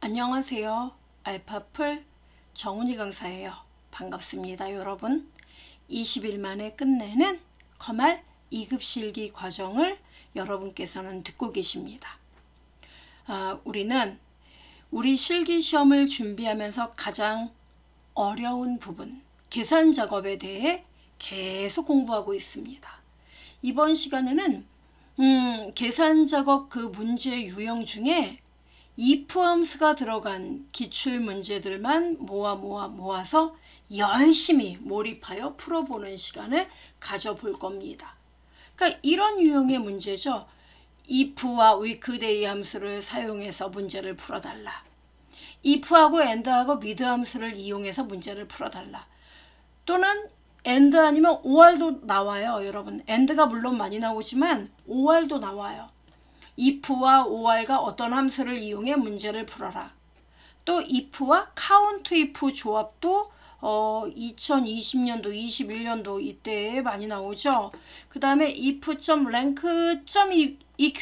안녕하세요. 알파풀 정은희 강사예요. 반갑습니다, 여러분. 20일 만에 끝내는 커말 2급 실기 과정을 여러분께서는 듣고 계십니다. 우리는 우리 실기 시험을 준비하면서 가장 어려운 부분, 계산 작업에 대해 계속 공부하고 있습니다. 이번 시간에는 계산 작업 그 문제 유형 중에 if 함수가 들어간 기출 문제들만 모아서 열심히 몰입하여 풀어보는 시간을 가져볼 겁니다. 그러니까 이런 유형의 문제죠. if와 weekday 함수를 사용해서 문제를 풀어달라. if하고 and하고 mid 함수를 이용해서 문제를 풀어달라. 또는 and 아니면 or도 나와요, 여러분. and가 물론 많이 나오지만 or도 나와요. if와 or가 어떤 함수를 이용해 문제를 풀어라. 또 if와 count if 조합도 2020년도, 21년도 이때 많이 나오죠. 그 다음에 if.rank.eq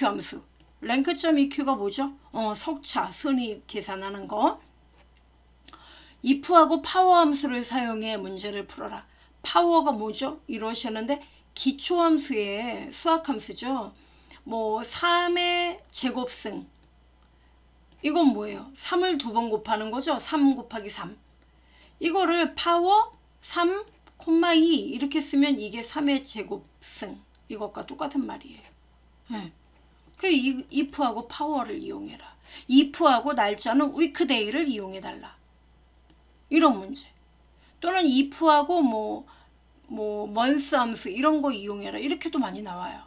함수. rank.eq가 뭐죠? 석차, 순위 계산하는 거. if하고 power 함수를 사용해 문제를 풀어라. power가 뭐죠? 이러시는데 기초함수의 수학함수죠. 3의 제곱승. 이건 뭐예요? 3을 2번 곱하는 거죠. 3 곱하기 3. 이거를 파워 3, 2 이렇게 쓰면 이게 3의 제곱승. 이것과 똑같은 말이에요. 네. if하고 파워를 이용해라. if하고 날짜는 weekday를 이용해달라. 이런 문제. 또는 if하고 month 함수 이런 거 이용해라. 이렇게도 많이 나와요.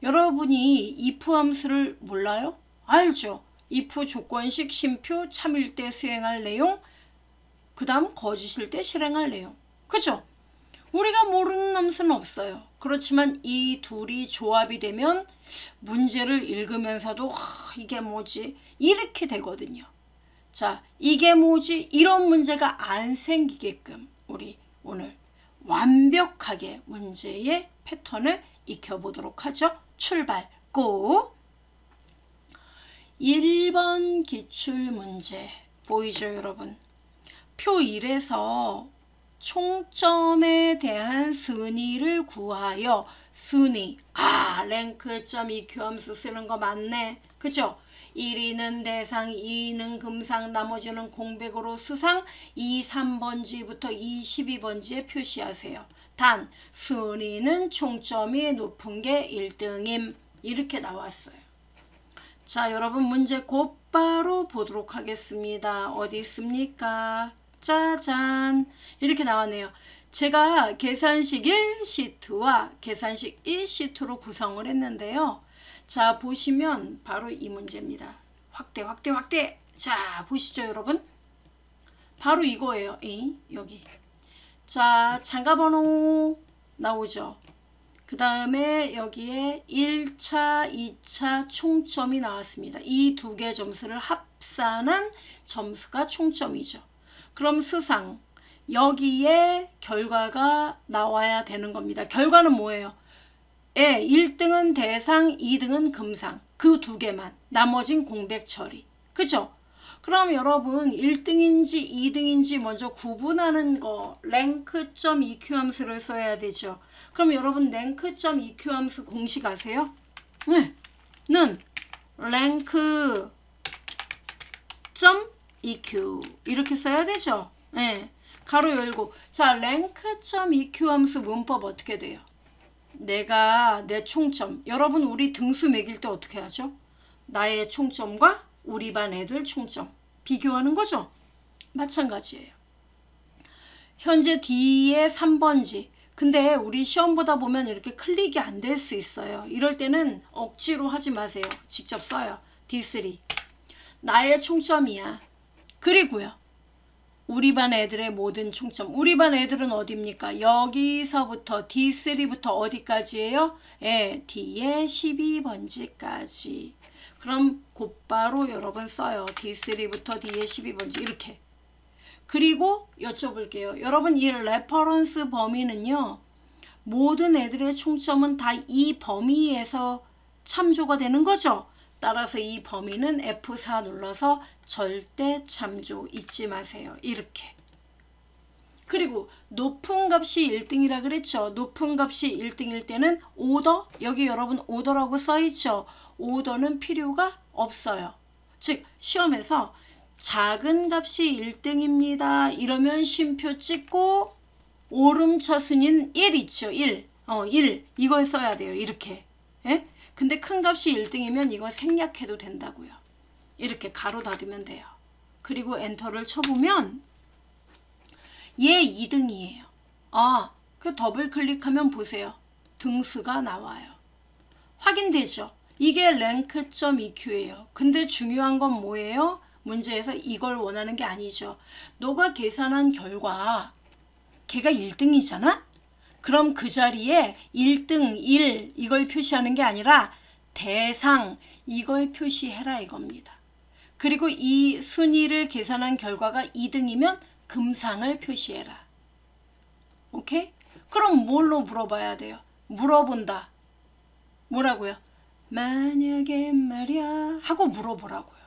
여러분이 if 함수를 몰라요? 알죠? if 조건식 심표 참일 때 수행할 내용, 그 다음 거짓일 때 실행할 내용. 그죠? 우리가 모르는 함수는 없어요. 그렇지만 이 둘이 조합이 되면 문제를 읽으면서도 이게 뭐지? 이렇게 되거든요. 자, 이게 뭐지? 이런 문제가 안 생기게끔 우리 오늘 완벽하게 문제의 패턴을 익혀보도록 하죠. 출발 고! 1번 기출문제 보이죠, 여러분? 표 1에서 총점에 대한 순위를 구하여 순위, 랭크.eq 함수 쓰는 거 맞네. 그죠? 1위는 대상, 2위는 금상, 나머지는 공백으로 수상, 2, 3번지부터 2, 12번지에 표시하세요. 단, 순위는 총점이 높은 게 1등임. 이렇게 나왔어요. 자, 여러분 문제 곧바로 보도록 하겠습니다. 어디 있습니까? 짜잔! 이렇게 나왔네요. 제가 계산식 1시트와 계산식 1시트로 구성을 했는데요. 자, 보시면 바로 이 문제입니다. 확대. 자, 보시죠, 여러분. 바로 이거예요. 여기. 자, 참가번호 나오죠. 그 다음에 여기에 1차, 2차 총점이 나왔습니다. 이 두 개 점수를 합산한 점수가 총점이죠. 그럼 수상, 여기에 결과가 나와야 되는 겁니다. 결과는 뭐예요? 1등은 대상, 2등은 금상. 그 두 개만. 나머진 공백 처리. 그죠? 그럼 여러분 1등인지 2등인지 먼저 구분하는 거 rank.eq 함수를 써야 되죠. 그럼 여러분 rank.eq 함수 공식 아세요? 네. 는 rank.eq 이렇게 써야 되죠. 네. 가로 열고. 자, rank.eq 함수 문법 어떻게 돼요? 내가 내 총점. 여러분 우리 등수 매길 때 어떻게 하죠? 나의 총점과 우리 반 애들 총점 비교하는 거죠. 마찬가지예요. 현재 D의 3번지. 근데 우리 시험 보다 보면 이렇게 클릭이 안 될 수 있어요. 이럴 때는 억지로 하지 마세요. 직접 써요. D3. 나의 총점이야. 그리고요. 우리 반 애들의 모든 총점. 우리 반 애들은 어디입니까? 여기서부터 D3부터 어디까지예요? D의 12번지까지. 그럼 곧바로 여러분 써요. D3부터 D의 12번지 이렇게. 그리고 여쭤볼게요. 여러분 이 레퍼런스 범위는요. 모든 애들의 총점은 다 이 범위에서 참조가 되는 거죠. 따라서 이 범위는 F4 눌러서 절대 참조 잊지 마세요. 이렇게. 그리고 높은 값이 1등이라 그랬죠. 높은 값이 1등일 때는 오더, 여기 여러분 오더라고 써있죠. 오더는 필요가 없어요. 즉 시험에서 작은 값이 1등입니다. 이러면 쉼표 찍고 오름차 순인 1 있죠. 1. 1. 이걸 써야 돼요. 이렇게. 예? 근데 큰 값이 1등이면 이거 생략해도 된다고요. 이렇게 가로 닫으면 돼요. 그리고 엔터를 쳐보면 얘 2등이에요. 그 더블 클릭하면 보세요. 등수가 나와요. 확인되죠? 이게 랭크.EQ예요. 근데 중요한 건 뭐예요? 문제에서 이걸 원하는 게 아니죠. 너가 계산한 결과 걔가 1등이잖아? 그럼 그 자리에 1등, 1 이걸 표시하는 게 아니라 대상 이걸 표시해라 이겁니다. 그리고 이 순위를 계산한 결과가 2등이면 금상을 표시해라. 오케이? 그럼 뭘로 물어봐야 돼요? 물어본다. 뭐라고요? 만약에 말이야 하고 물어보라고요.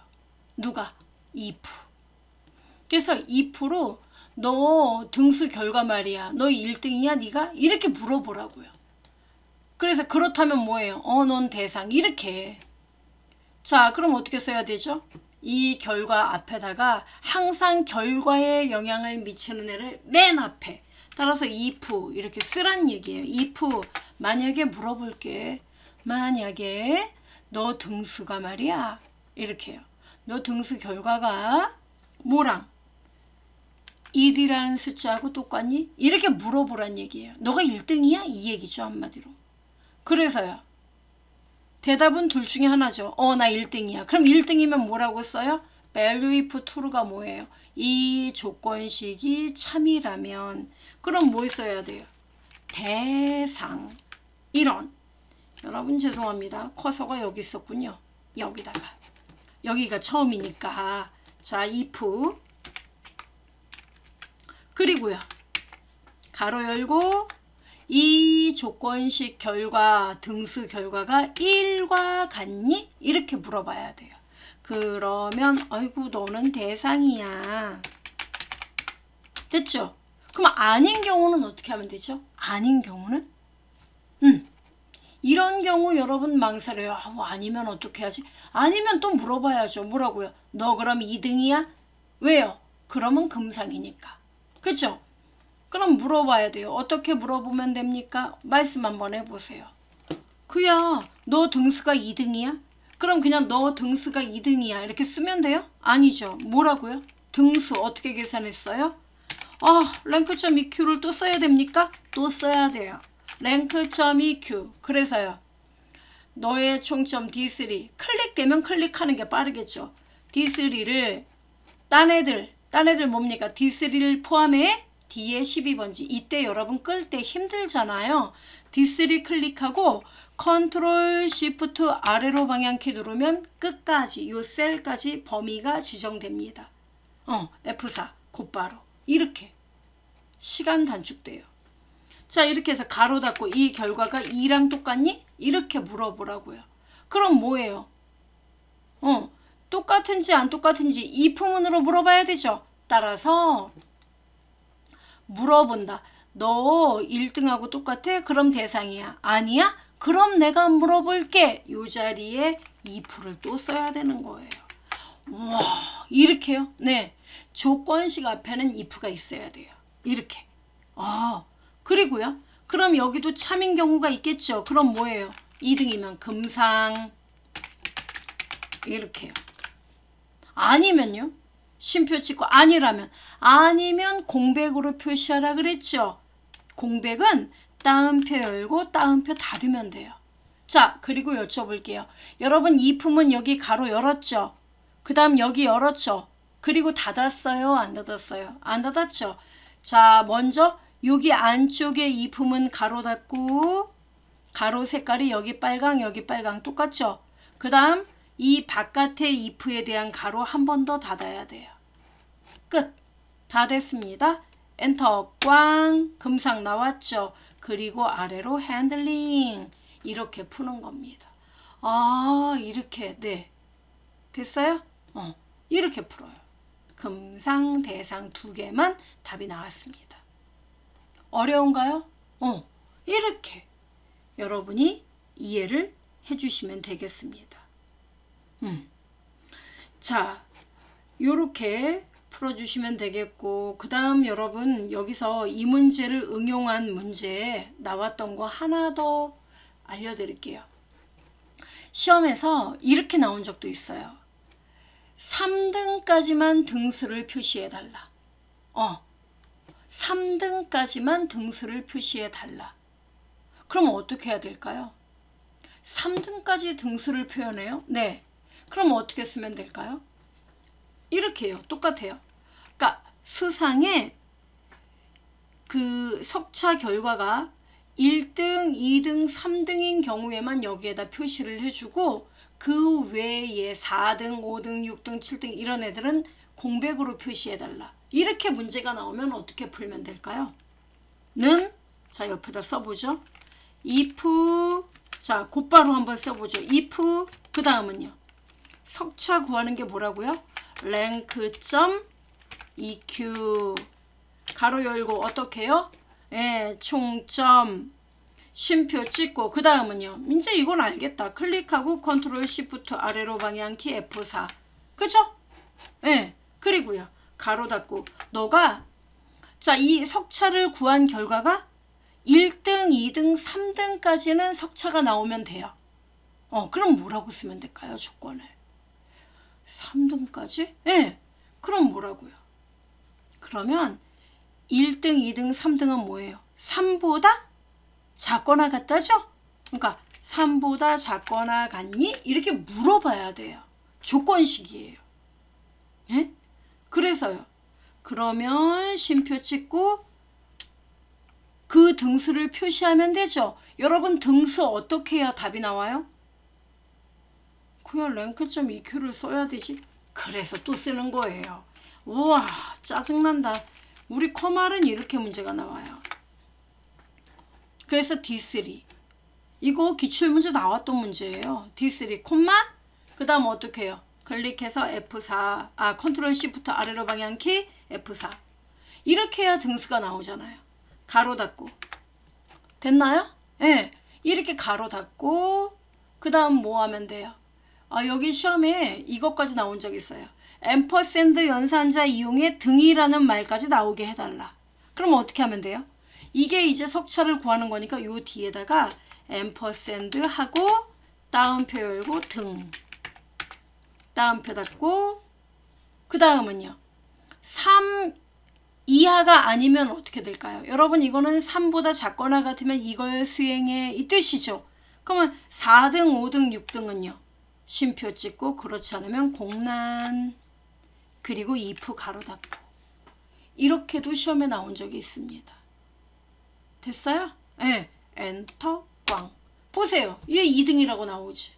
누가? if. 그래서 if로 너 등수 결과 말이야. 너 1등이야 네가? 이렇게 물어보라고요. 그래서 그렇다면 뭐예요? 넌 대상. 이렇게. 자, 그럼 어떻게 써야 되죠? 이 결과 앞에다가 항상 결과에 영향을 미치는 애를 맨 앞에. 따라서 if 이렇게 쓰란 얘기예요. if 만약에 물어볼게. 만약에 너 등수가 말이야. 이렇게요. 너 등수 결과가 뭐랑 1이라는 숫자하고 똑같니? 이렇게 물어보란 얘기예요. 너가 1등이야? 이 얘기죠. 한마디로. 그래서요. 대답은 둘 중에 하나죠. 나 1등이야. 그럼 1등이면 뭐라고 써요? value if true가 뭐예요? 이 조건식이 참이라면 그럼 뭐 써야 돼요? 대상. 이런. 여러분 죄송합니다. 커서가 여기 있었군요. 여기다가. 여기가 처음이니까. 자, if. 그리고요. 가로 열고 이 조건식 결과, 등수 결과가 1과 같니? 이렇게 물어봐야 돼요. 그러면 아이고 너는 대상이야. 됐죠? 그럼 아닌 경우는 어떻게 하면 되죠? 아닌 경우는? 이런 경우 여러분 망설여요. 아니면 어떻게 하지? 아니면 또 물어봐야죠. 뭐라고요? 너 그럼 2등이야? 왜요? 그러면 금상이니까. 그쵸? 그럼 물어봐야 돼요. 어떻게 물어보면 됩니까? 말씀 한번 해보세요. 그야 너 등수가 2등이야? 그럼 그냥 너 등수가 2등이야 이렇게 쓰면 돼요? 아니죠. 뭐라고요? 등수 어떻게 계산했어요? 랭크.EQ를 또 써야 됩니까? 또 써야 돼요. 랭크.EQ. 그래서요. 너의 총점 D3 클릭되면 클릭하는 게 빠르겠죠. D3를 딴 애들 뭡니까? D3를 포함해 D의 12번지. 이때 여러분 끌 때 힘들잖아요. D3 클릭하고 컨트롤 시프트 아래로 방향키 누르면 끝까지 요 셀까지 범위가 지정됩니다. F4 곧바로 이렇게 시간 단축돼요. 자, 이렇게 해서 가로 닫고 이 결과가 2랑 똑같니? 이렇게 물어보라고요. 그럼 뭐예요? 똑같은지 안 똑같은지 if문으로 물어봐야 되죠. 따라서 물어본다. 너 1등하고 똑같아? 그럼 대상이야. 아니야? 그럼 내가 물어볼게. 이 자리에 if를 또 써야 되는 거예요. 와, 이렇게요? 네. 조건식 앞에는 if가 있어야 돼요. 이렇게. 그리고요. 그럼 여기도 참인 경우가 있겠죠. 그럼 뭐예요? 2등이면 금상. 이렇게요. 아니면요. 쉼표 찍고 아니면 공백으로 표시하라 그랬죠. 공백은 따옴표 열고 따옴표 닫으면 돼요. 자, 그리고 여쭤볼게요. 여러분 if문 여기 가로 열었죠. 그 다음 여기 열었죠. 그리고 닫았어요? 안 닫았어요? 안 닫았죠. 자, 먼저 여기 안쪽에 if문 가로 닫고 가로 색깔이 여기 빨강 여기 빨강 똑같죠. 그 다음 이 바깥의 if에 대한 가로 한 번 더 닫아야 돼요. 끝. 다 됐습니다. 엔터 꽝. 금상 나왔죠. 그리고 아래로 핸들링. 이렇게 푸는 겁니다. 이렇게 네. 됐어요? 이렇게 풀어요. 금상, 대상 두 개만 답이 나왔습니다. 어려운가요? 이렇게 여러분이 이해를 해주시면 되겠습니다. 자, 요렇게 풀어주시면 되겠고, 그 다음 여러분 여기서 이 문제를 응용한 문제 나왔던 거 하나 더 알려드릴게요. 시험에서 이렇게 나온 적도 있어요. 3등까지만 등수를 표시해달라. 3등까지만 등수를 표시해달라. 그럼 어떻게 해야 될까요? 3등까지 등수를 표현해요? 네. 그럼 어떻게 쓰면 될까요? 이렇게 해요. 똑같아요. 그러니까 수상에 그 석차 결과가 1등, 2등, 3등인 경우에만 여기에다 표시를 해주고 그 외에 4등, 5등, 6등, 7등 이런 애들은 공백으로 표시해달라. 이렇게 문제가 나오면 어떻게 풀면 될까요? 는, 자 옆에다 써보죠. if, 자 곧바로 한번 써보죠. if, 그 다음은요. 석차 구하는 게 뭐라고요? rank.eq 가로 열고 어떻게 해요? 총점 쉼표 찍고 그 다음은요. 이제 이건 알겠다. 클릭하고 컨트롤 시프트 아래로 방향키 F4 그죠? 그리고요. 가로 닫고 너가 자 이 석차를 구한 결과가 1등, 2등, 3등까지는 석차가 나오면 돼요. 그럼 뭐라고 쓰면 될까요? 조건을 3등까지? 그럼 뭐라고요? 그러면 1등, 2등, 3등은 뭐예요? 3보다 작거나 같다죠? 그러니까 3보다 작거나 같니? 이렇게 물어봐야 돼요. 조건식이에요. 그래서요. 그러면 쉼표 찍고 그 등수를 표시하면 되죠. 여러분 등수 어떻게 해야 답이 나와요? 그냥 rank.eq를 써야 되지. 그래서 또 쓰는 거예요. 우와 짜증난다. 우리 커말은 이렇게 문제가 나와요. 그래서 D3 이거 기출문제 나왔던 문제예요. D3 콤마 그 다음 어떻게 해요? 클릭해서 F4 컨트롤 시프트 아래로 방향키 F4 이렇게 해야 등수가 나오잖아요. 가로 닫고 됐나요? 이렇게 가로 닫고 그 다음 뭐 하면 돼요? 여기 시험에 이것까지 나온 적 있어요. 앰퍼샌드 연산자 이용해 등이라는 말까지 나오게 해달라. 그럼 어떻게 하면 돼요? 이게 이제 석차를 구하는 거니까 요 뒤에다가 앰퍼샌드 하고 따옴표 열고 등 따옴표 닫고 그 다음은요. 3 이하가 아니면 어떻게 될까요? 여러분 이거는 3보다 작거나 같으면 이걸 수행해 이 뜻이죠. 그러면 4등, 5등, 6등은요. 쉼표 찍고 그렇지 않으면 공란 그리고 if 가로 닫고 이렇게도 시험에 나온 적이 있습니다. 됐어요? 엔터 꽝 보세요. 얘 2등이라고 나오지.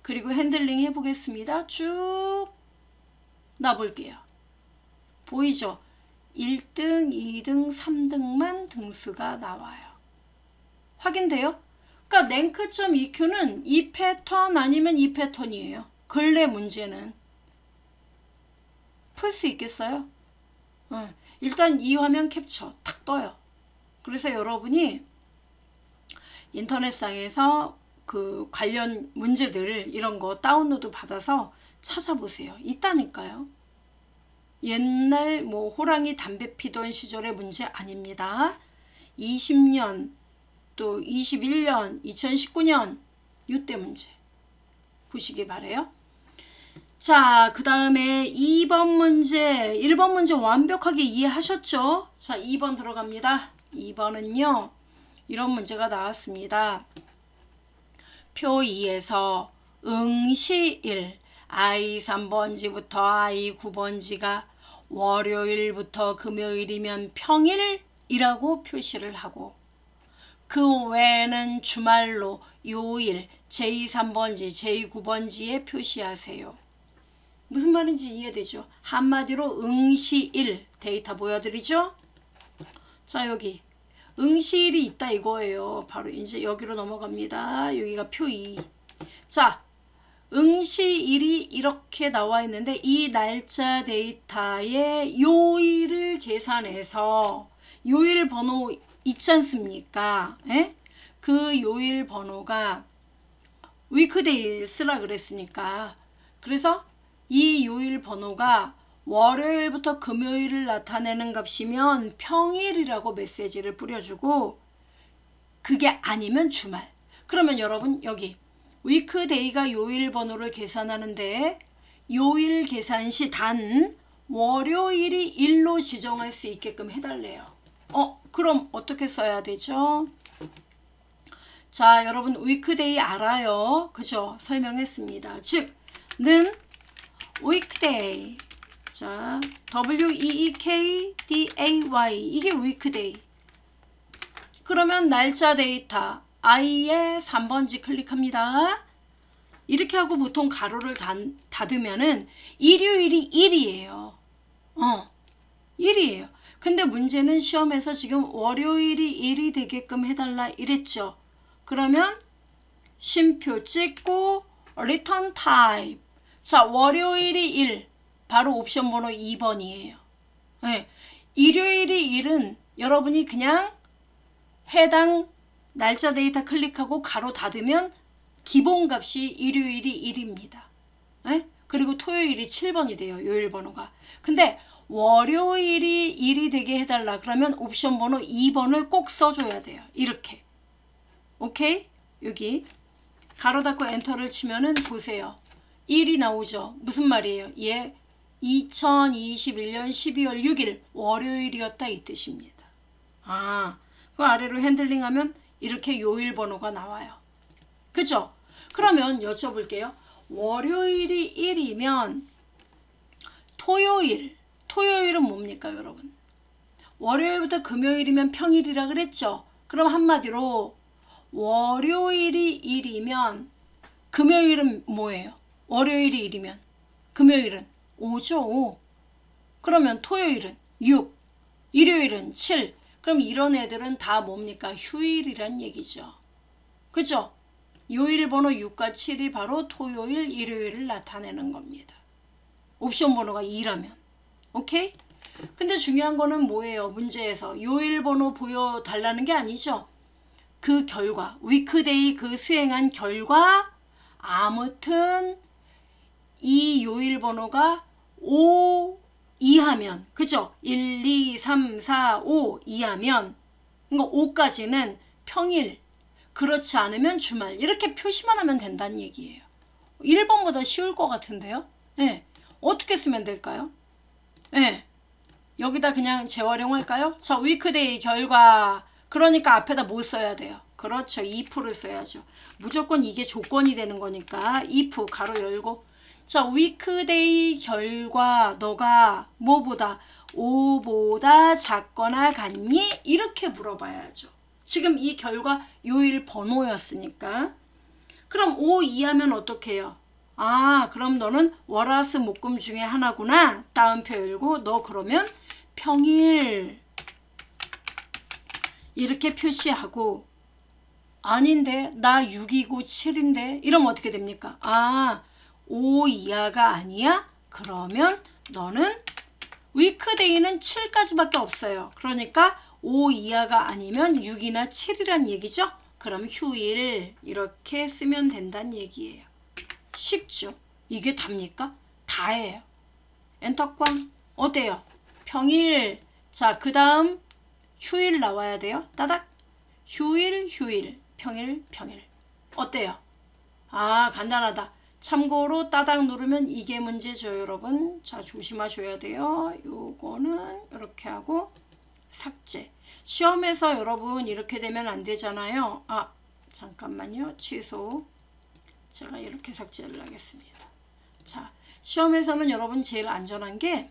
그리고 핸들링 해보겠습니다. 쭉 놔볼게요. 보이죠? 1등, 2등, 3등만 등수가 나와요. 확인돼요? 그러니까 rank.eq는 이 패턴 아니면 이 패턴이에요. 근래 문제는. 풀 수 있겠어요? 일단 이 화면 캡처 탁 떠요. 그래서 여러분이 인터넷상에서 그 관련 문제들 이런 거 다운로드 받아서 찾아보세요. 있다니까요. 옛날 뭐 호랑이 담배 피던 시절의 문제 아닙니다. 20년 또 21년 2019년 이때 문제 보시기 바래요. 자, 그 다음에 2번 문제 1번 문제 완벽하게 이해하셨죠? 자, 2번 들어갑니다. 2번은요 이런 문제가 나왔습니다. 표 2에서 응시 1 I3번지부터 I9번지가 월요일부터 금요일이면 평일이라고 표시를 하고 그 외에는 주말로 요일 제3번지 제9번지에 표시하세요. 무슨 말인지 이해되죠? 한마디로 응시일 데이터 보여드리죠? 자, 여기 응시일이 있다 이거예요. 바로 이제 여기로 넘어갑니다. 여기가 표 2. 자, 응시일이 이렇게 나와 있는데 이 날짜 데이터의 요일을 계산해서 요일 번호 있지 않습니까? 에? 그 요일 번호가 위크데이 쓰라 그랬으니까 그래서 이 요일 번호가 월요일부터 금요일을 나타내는 값이면 평일이라고 메시지를 뿌려주고 그게 아니면 주말. 그러면 여러분 여기 위크데이가 요일 번호를 계산하는데 요일 계산 시 단 월요일이 일로 지정할 수 있게끔 해달래요. 그럼 어떻게 써야 되죠? 자, 여러분 위크데이 알아요. 그죠? 설명했습니다. 즉, 는 weekday. 자, weekday 이게 weekday. 그러면 날짜 데이터 I에 3번지 클릭합니다. 이렇게 하고 보통 가로를 닫으면은 일요일이 1이에요. 1이에요. 근데 문제는 시험에서 지금 월요일이 1이 되게끔 해달라 이랬죠. 그러면 쉼표 찍고 return type. 자, 월요일이 1. 바로 옵션 번호 2번이에요. 네. 일요일이 1은 여러분이 그냥 해당 날짜 데이터 클릭하고 가로 닫으면 기본값이 일요일이 1입니다. 네? 그리고 토요일이 7번이 돼요. 요일 번호가. 근데 월요일이 1이 되게 해달라 그러면 옵션 번호 2번을 꼭 써줘야 돼요. 이렇게. 오케이? 여기 가로 닫고 엔터를 치면은 보세요. 1이 나오죠. 무슨 말이에요? 얘 2021년 12월 6일 월요일이었다 이 뜻입니다. 그 아래로 핸들링하면 이렇게 요일 번호가 나와요. 그죠? 그러면 여쭤볼게요. 월요일이 1이면 토요일은 뭡니까 여러분? 월요일부터 금요일이면 평일이라 그랬죠? 그럼 한마디로 월요일이 1이면 금요일은 뭐예요? 월요일이 1이면 금요일은 5죠. 5. 그러면 토요일은 6, 일요일은 7. 그럼 이런 애들은 다 뭡니까? 휴일이란 얘기죠. 그죠? 요일 번호 6과 7이 바로 토요일, 일요일을 나타내는 겁니다. 옵션 번호가 2라면. 오케이? 근데 중요한 거는 뭐예요? 문제에서 요일 번호 보여달라는 게 아니죠. 그 결과, 위크데이 그 수행한 결과 아무튼 이 요일 번호가 5 이하면, 그죠? 1, 2, 3, 4, 5 이하면, 그러니까 5까지는 평일, 그렇지 않으면 주말, 이렇게 표시만 하면 된다는 얘기예요. 1번보다 쉬울 것 같은데요? 네. 어떻게 쓰면 될까요? 네. 여기다 그냥 재활용할까요? 자, 위크데이 결과, 그러니까 앞에다 뭐 써야 돼요? 그렇죠. if를 써야죠. 무조건 이게 조건이 되는 거니까 if 가로 열고 자, 위크데이 결과 너가 뭐보다 5보다 작거나 같니? 이렇게 물어봐야죠. 지금 이 결과 요일 번호였으니까. 그럼 5 이하면 어떻게 해요? 그럼 너는 월화수 목금 중에 하나구나. 따옴표 열고 너 그러면 평일 이렇게 표시하고 아닌데 나 6이고 7인데 이러면 어떻게 됩니까? 5 이하가 아니야? 그러면 너는 위크데이는 7까지밖에 없어요. 그러니까 5 이하가 아니면 6이나 7이란 얘기죠. 그럼 휴일 이렇게 쓰면 된다는 얘기예요. 쉽죠? 이게 답니까? 다예요. 엔터꽝 어때요? 평일 자, 그 다음 휴일 나와야 돼요. 따닥 휴일 평일 어때요? 간단하다. 참고로 따닥 누르면 이게 문제죠 여러분. 자, 조심하셔야 돼요. 요거는 이렇게 하고 삭제. 시험에서 여러분 이렇게 되면 안 되잖아요. 잠깐만요. 취소. 제가 이렇게 삭제를 하겠습니다. 자, 시험에서는 여러분 제일 안전한 게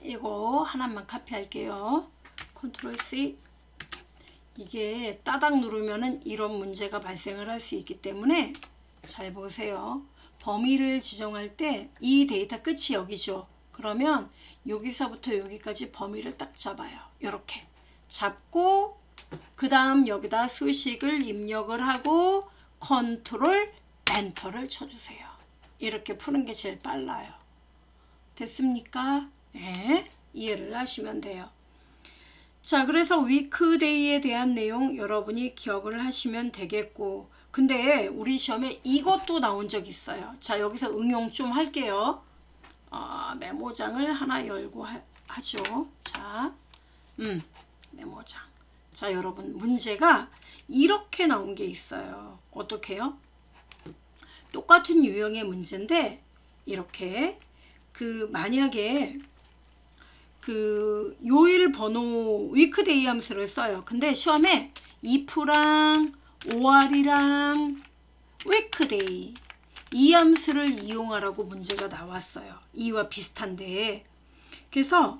이거 하나만 카피할게요. 컨트롤 C. 이게 따닥 누르면은 이런 문제가 발생을 할 수 있기 때문에 잘 보세요. 범위를 지정할 때 이 데이터 끝이 여기죠. 그러면 여기서부터 여기까지 범위를 딱 잡아요. 이렇게 잡고 그 다음 여기다 수식을 입력을 하고 컨트롤 엔터를 쳐주세요. 이렇게 푸는 게 제일 빨라요. 됐습니까? 네, 이해를 하시면 돼요. 자, 그래서 위크데이에 대한 내용 여러분이 기억을 하시면 되겠고, 근데 우리 시험에 이것도 나온 적 있어요. 자, 여기서 응용 좀 할게요. 메모장을 하나 열고 하죠. 자, 메모장. 자, 여러분, 문제가 이렇게 나온 게 있어요. 어떻게요? 똑같은 유형의 문제인데 이렇게 만약에 요일 번호 위크데이 함수를 써요. 근데 시험에 if랑 or이랑 weekday 이 함수를 이용하라고 문제가 나왔어요. 이와 비슷한데, 그래서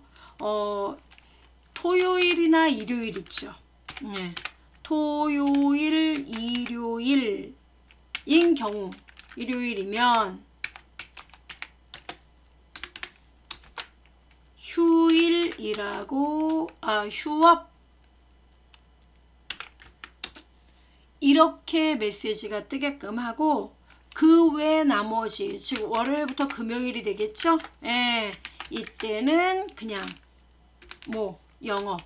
토요일이나 일요일 있죠. 네. 토요일, 일요일인 경우, 일요일이면 휴일이라고, 휴업, 이렇게 메시지가 뜨게끔 하고, 그 외 나머지, 즉 월요일부터 금요일이 되겠죠? 예, 이때는 그냥 영어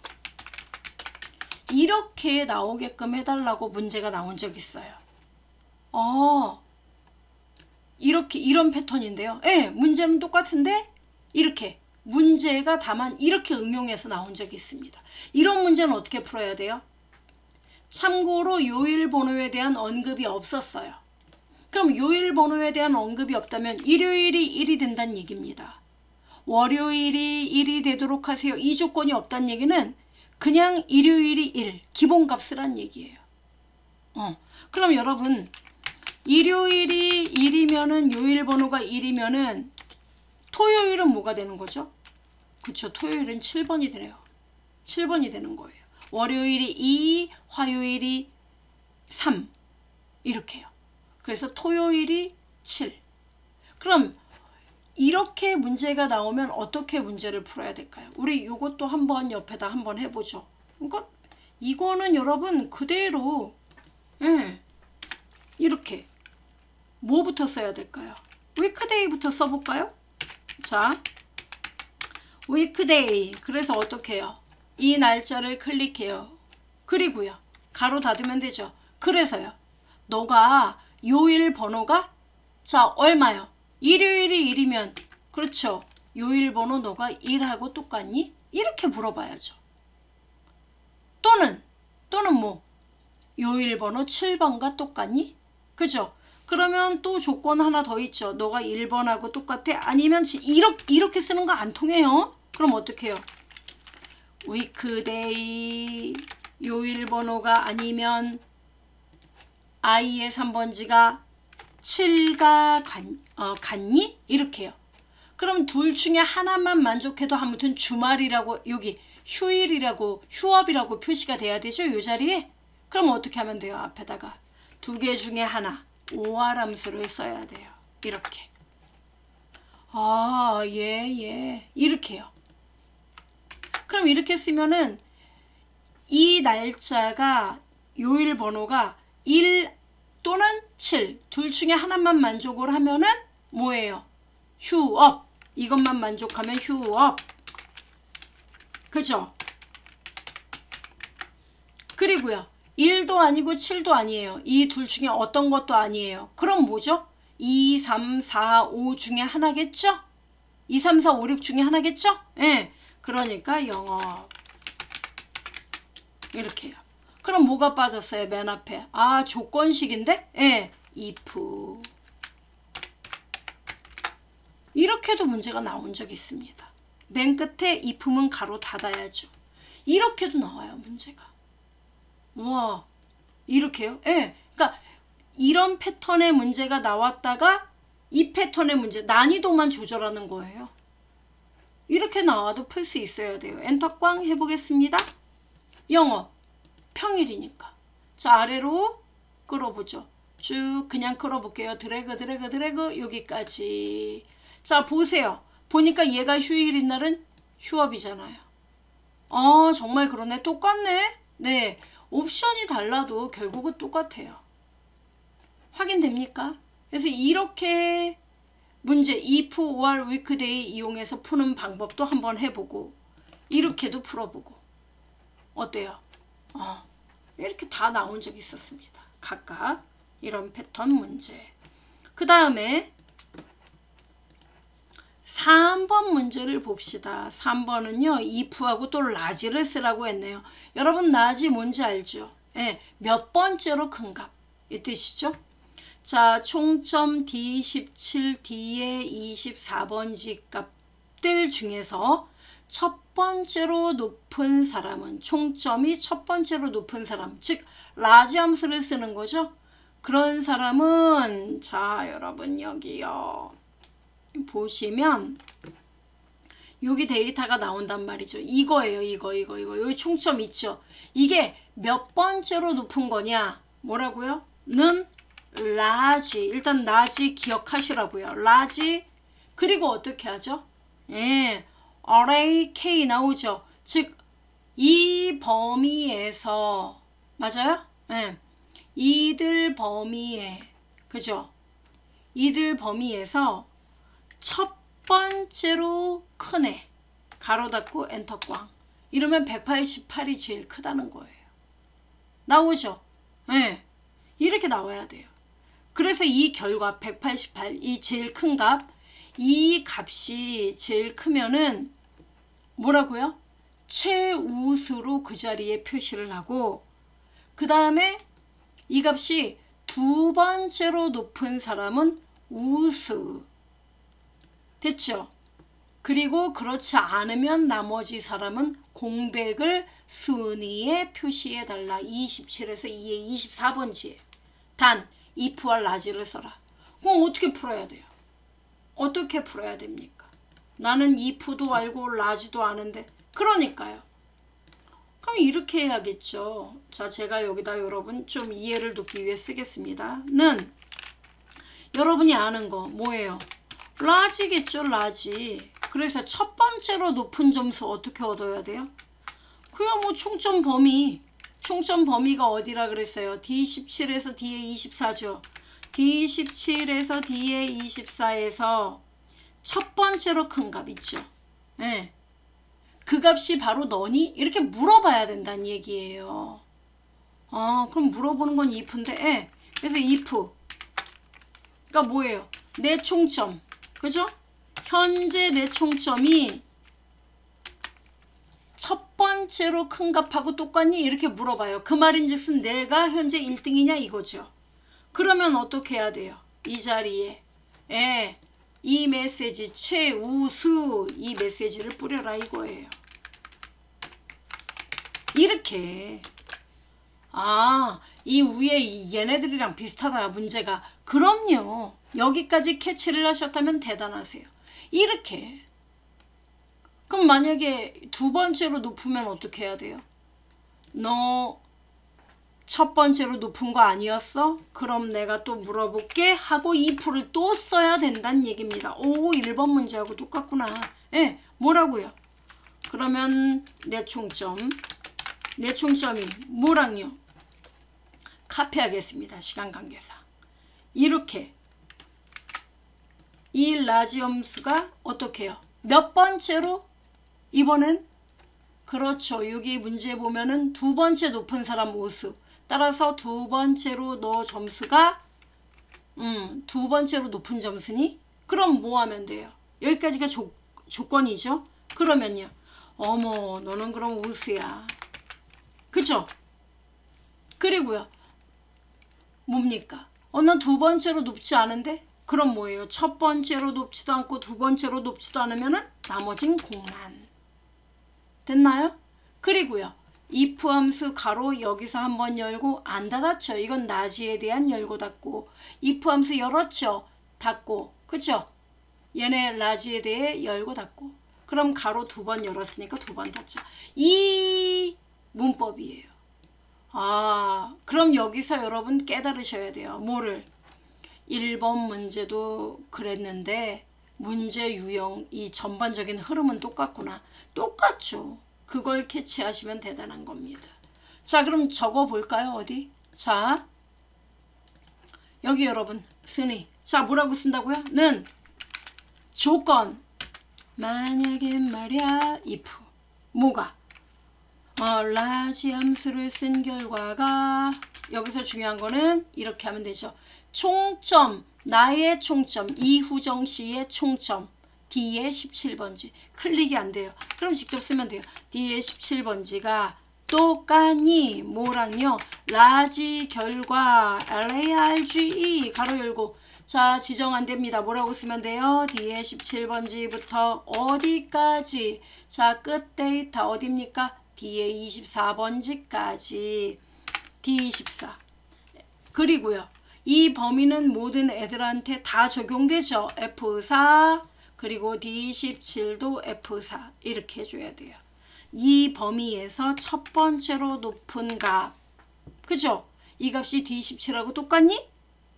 이렇게 나오게끔 해달라고 문제가 나온 적 있어요. 이런 패턴인데요. 예, 문제는 똑같은데 이렇게 문제가 다만 이렇게 응용해서 나온 적이 있습니다. 이런 문제는 어떻게 풀어야 돼요? 참고로 요일 번호에 대한 언급이 없었어요. 그럼 요일 번호에 대한 언급이 없다면 일요일이 1이 된다는 얘기입니다. 월요일이 1이 되도록 하세요. 이 조건이 없다는 얘기는 그냥 일요일이 1, 기본값이란 얘기예요. 그럼 여러분, 일요일이 1이면은 요일 번호가 1이면은 토요일은 뭐가 되는 거죠? 그쵸, 토요일은 7번이 되네요. 7번이 되는 거예요. 월요일이 2, 화요일이 3 이렇게요. 그래서 토요일이 7. 그럼 이렇게 문제가 나오면 어떻게 문제를 풀어야 될까요? 우리 이것도 한번 옆에다 한번 해보죠. 그러니까 이거는 여러분 그대로 이렇게 뭐부터 써야 될까요? 위크데이부터 써볼까요? 자, 위크데이. 그래서 어떻게 해요? 이 날짜를 클릭해요. 그리고요, 가로 닫으면 되죠. 그래서요, 너가 요일 번호가 자 얼마요? 일요일이 1이면 그렇죠, 요일 번호 너가 1하고 똑같니? 이렇게 물어봐야죠. 또는 요일 번호 7번과 똑같니? 그죠? 그러면 또 조건 하나 더 있죠. 너가 1번하고 똑같아? 아니면 이렇게 쓰는 거 안 통해요. 그럼 어떻게 해요? 위크데이 요일 번호가 아니면 i의 3번지가 7가 같니? 이렇게 해요. 그럼 둘 중에 하나만 만족해도 아무튼 주말이라고, 여기 휴일이라고, 휴업이라고 표시가 돼야 되죠, 이 자리에. 그럼 어떻게 하면 돼요? 앞에다가 두 개 중에 하나, or 함수를 써야 돼요. 이렇게. 이렇게요. 그럼 이렇게 쓰면은 이 날짜가, 요일 번호가 1 또는 7 둘 중에 하나만 만족을 하면은 뭐예요? 휴업. 이것만 만족하면 휴업. 그죠? 그리고요, 1도 아니고 7도 아니에요. 이 둘 중에 어떤 것도 아니에요. 그럼 뭐죠? 2, 3, 4, 5 중에 하나겠죠? 2, 3, 4, 5, 6 중에 하나겠죠? 예. 그러니까 영업. 이렇게요. 그럼 뭐가 빠졌어요? 맨 앞에. 조건식인데? 예. if. 이렇게도 문제가 나온 적이 있습니다. 맨 끝에 if문 가로 닫아야죠. 이렇게도 나와요, 문제가. 와, 이렇게요? 예. 그러니까 이런 패턴의 문제가 나왔다가 이 패턴의 문제, 난이도만 조절하는 거예요. 이렇게 나와도 풀 수 있어야 돼요. 엔터 꽝 해보겠습니다. 영어, 평일이니까. 자, 아래로 끌어보죠. 쭉 그냥 끌어볼게요. 드래그 여기까지. 자, 보세요. 보니까 얘가 휴일인 날은 휴업이잖아요. 정말 그러네. 똑같네. 네, 옵션이 달라도 결국은 똑같아요. 확인됩니까? 그래서 이렇게 문제 if, or, weekday 이용해서 푸는 방법도 한번 해보고 이렇게도 풀어보고 어때요? 이렇게 다 나온 적이 있었습니다. 각각 이런 패턴 문제. 그 다음에 3번 문제를 봅시다. 3번은요. if하고 또 라지를 쓰라고 했네요. 여러분 라지 뭔지 알죠? 예, 몇 번째로 큰 값. 이 뜻이죠? 자, 총점 D17, D의 24번지 값들 중에서 첫 번째로 높은 사람은 총점이 첫 번째로 높은 사람, 즉 라지 함수를 쓰는 거죠. 그런 사람은 자, 여러분 여기요. 보시면 여기 데이터가 나온단 말이죠. 이거예요. 이거. 여기 총점 있죠. 이게 몇 번째로 높은 거냐? 뭐라고요? 는 라지. 일단 라지 기억하시라고요. 라지. 그리고 어떻게 하죠? 예. array K 나오죠. 즉 이 범위에서 맞아요? 예. 이들 범위에 그죠? 이들 범위에서 첫 번째로 큰 애 가로 닫고 엔터 꽝 이러면 188이 제일 크다는 거예요. 나오죠? 네. 이렇게 나와야 돼요. 그래서 이 결과 188 이 제일 큰 값 이 값이 제일 크면은 뭐라고요? 최우수로 그 자리에 표시를 하고 그 다음에 이 값이 두 번째로 높은 사람은 우수 됐죠? 그리고 그렇지 않으면 나머지 사람은 공백을 순위에 표시해 달라. 27에서 2의 24번지에 단 if와 라지를 써라. 그럼 어떻게 풀어야 돼요? 어떻게 풀어야 됩니까? 나는 if도 알고 라지도 아는데 그러니까요. 그럼 이렇게 해야겠죠. 자, 제가 여기다 여러분 좀 이해를 돕기 위해 쓰겠습니다. 는 여러분이 아는 거 뭐예요? 라지겠죠. 라지. 그래서 첫 번째로 높은 점수 어떻게 얻어야 돼요? 그냥 뭐 총점 범위가 어디라 그랬어요? D17에서 D의 24죠. D17에서 D의 24에서 첫 번째로 큰 값 있죠. 네. 그 값이 바로 너니? 이렇게 물어봐야 된다는 얘기예요. 그럼 물어보는 건 if인데 네. 그래서 if 그러니까 뭐예요? 내 총점 그죠? 현재 내 총점이 첫 번째로 큰 값하고 똑같니? 이렇게 물어봐요. 그 말인즉슨 내가 현재 1등이냐 이거죠. 그러면 어떻게 해야 돼요? 이 자리에 이 메시지 최우수 이 메시지를 뿌려라 이거예요. 이렇게 이 위에 얘네들이랑 비슷하다 문제가. 그럼요. 여기까지 캐치를 하셨다면 대단하세요. 이렇게. 그럼 만약에 두 번째로 높으면 어떻게 해야 돼요? 너 첫 번째로 높은 거 아니었어? 그럼 내가 또 물어볼게 하고 if를 또 써야 된다는 얘기입니다. 오, 1번 문제하고 똑같구나. 예, 뭐라고요? 그러면 내 총점이 뭐랑요? 카피하겠습니다. 시간 관계상. 이렇게 이 라지 함수가 어떻게 해요? 몇 번째로? 이번엔 그렇죠. 여기 문제 보면은 두 번째 높은 사람 우수. 따라서 두 번째로 너 점수가 두 번째로 높은 점수니? 그럼 뭐 하면 돼요? 여기까지가 조건이죠. 그러면요. 어머 너는 그럼 우수야. 그죠? 그리고요. 뭡니까? 난 두 번째로 높지 않은데? 그럼 뭐예요? 첫 번째로 높지도 않고 두 번째로 높지도 않으면은 나머진 공란. 됐나요? 그리고요. if 함수 가로 여기서 한번 열고 안 닫았죠. 이건 라지에 대한 열고 닫고. if 함수 열었죠. 닫고. 그죠? 얘네 라지에 대해 열고 닫고. 그럼 가로 두 번 열었으니까 두 번 닫자. 이 문법이에요. 그럼 여기서 여러분 깨달으셔야 돼요. 뭐를? 1번 문제도 그랬는데 문제 유형 이 전반적인 흐름은 똑같구나. 똑같죠. 그걸 캐치하시면 대단한 겁니다. 자, 그럼 적어 볼까요? 어디? 자, 여기 여러분 순위 자, 뭐라고 쓴다고요? 는 조건. 만약에 말이야 if. 뭐가? 라지 함수를 쓴 결과가 여기서 중요한 거는 이렇게 하면 되죠. 총점, 나의 총점, 이후정 씨의 총점, D의 17번지. 클릭이 안 돼요. 그럼 직접 쓰면 돼요. D의 17번지가 똑같니? 뭐랑요? 라지 결과 LARGE 가로 열고. 자, 지정 안 됩니다. 뭐라고 쓰면 돼요? D의 17번지부터 어디까지? 자, 끝 데이터 어딥니까? D의 24번지까지. D24. 그리고요. 이 범위는 모든 애들한테 다 적용되죠. F4 그리고 D17도 F4 이렇게 해줘야 돼요. 이 범위에서 첫 번째로 높은 값. 그죠? 이 값이 D17하고 똑같니?